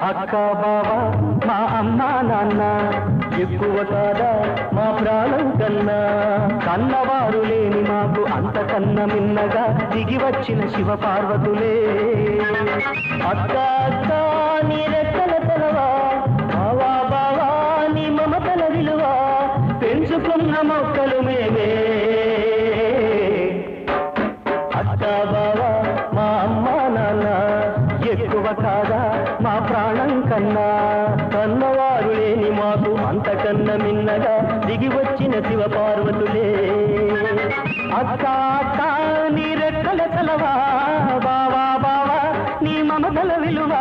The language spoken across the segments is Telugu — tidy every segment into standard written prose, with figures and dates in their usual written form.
అక్క బావ మా అమ్మ నాన్న ఎక్కువ కాదా మా ప్రాణం కన్నా కన్నవారు లేని మాకు అంతకన్నా మిన్నగా దిగి వచ్చిన శివ పార్వతులే అక్క అక్క నీ రెక్కల తలవా బావా బావా నీ మమతల విలువా పెంచుకున్న మొక్కలు మేమే అక్క బావా మా అమ్మ నాన్న ఎక్కువ కాదా మా ప్రాణం కన్నా కన్నవారు లేని మాకు అంతకన్నా మిన్నగా దిగి వచ్చిన శివ పార్వతులే అక్క అక్క నీ రెక్కల తలవా బావా బావా నీ మమతల విలువ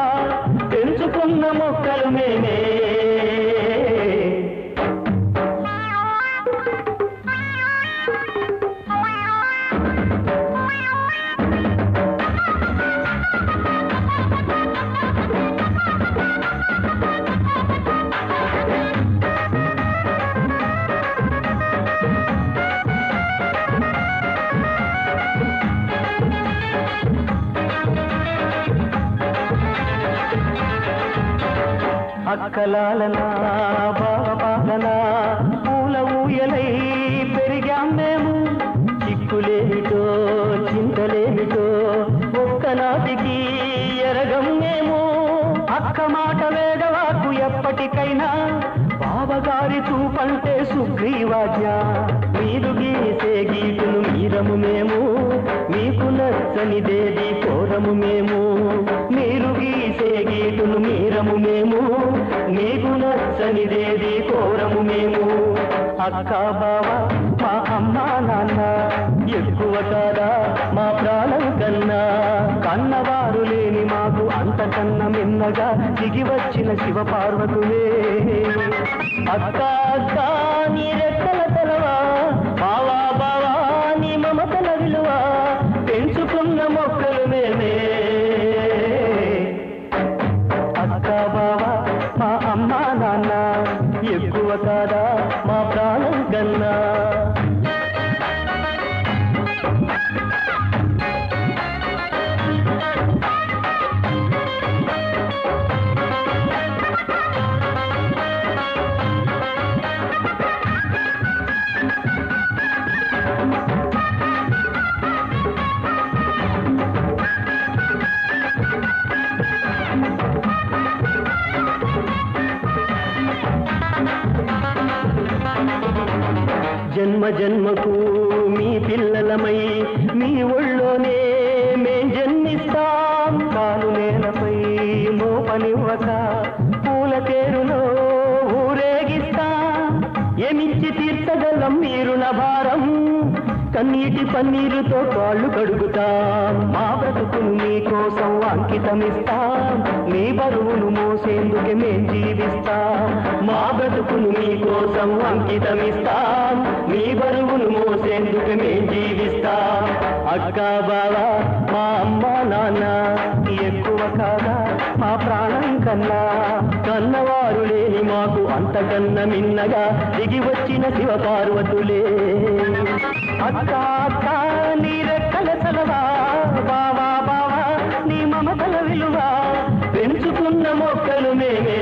పెంచుకున్న మొక్కలు మేమే అక్కలాలనా బాబాలనా పూల ఊయలై పెరిగాం మేము చిక్కులేమిటో చింతలేమిటో ఒక్కనాటికి ఎరగం మేము అక్క మాట వేదవాకు ఎప్పటికైనా బావగారి చూపంటే సుగ్రీవాజ్ఞ మీరు గీసే గీటును మీరము మేము మీకు నచ్చనిదేది కోరము మేము మీరు గీసే గీటును మీరము మేము మీకు నచ్చనిదేది కోరము మేము అక్క బావ మా అమ్మ నాన్న ఎక్కువ కాదా మా ప్రాణం కన్నా కన్నవారు లేని మాకు అంతకన్నా మిన్నగా దిగి వచ్చిన శివ పార్వతులే అక్క అక్క నీ రెక్కల తలవా బావా బావా నీ మమతల విలువ పెంచుకున్న మొక్కలు మేమే అక్క బావా మా అమ్మ నాన్న ఎక్కువ కాదా మా ప్రాణం కన్నా జన్మ జన్మకు మీ పిల్లలమై మీ ఒళ్ళోనే మేం జన్మిస్తాం కాలు నేలపై మోపనివ్వక పూల తేరులో ఊరేగిస్తాం ఏమిచ్చి తీర్చగలం మీరున భారం కన్నీటి పన్నీరుతో కాళ్ళు కడుగుతాం మా బ్రతుకును మీకోసం అంకితమిస్తాం మీ బరువును మోసేందుకే మేం జీవిస్తాం మా బ్రతుకును మీకోసం అంకితమిస్తాం మీ బరువును మోసేందుకే మేం జీవిస్తాం అక్క బావా మా అమ్మ నాన్న ఎక్కువ కాదా మా ప్రాణం కన్నా కన్నవారు లేని మాకు అంతకన్నా మిన్నగా దిగి వచ్చిన శివ పార్వతులే అక్క అక్క నీ రెక్కల తలవా బావా బావా నీ మమతల విలువ పెంచుకున్న మొక్కలు మేమే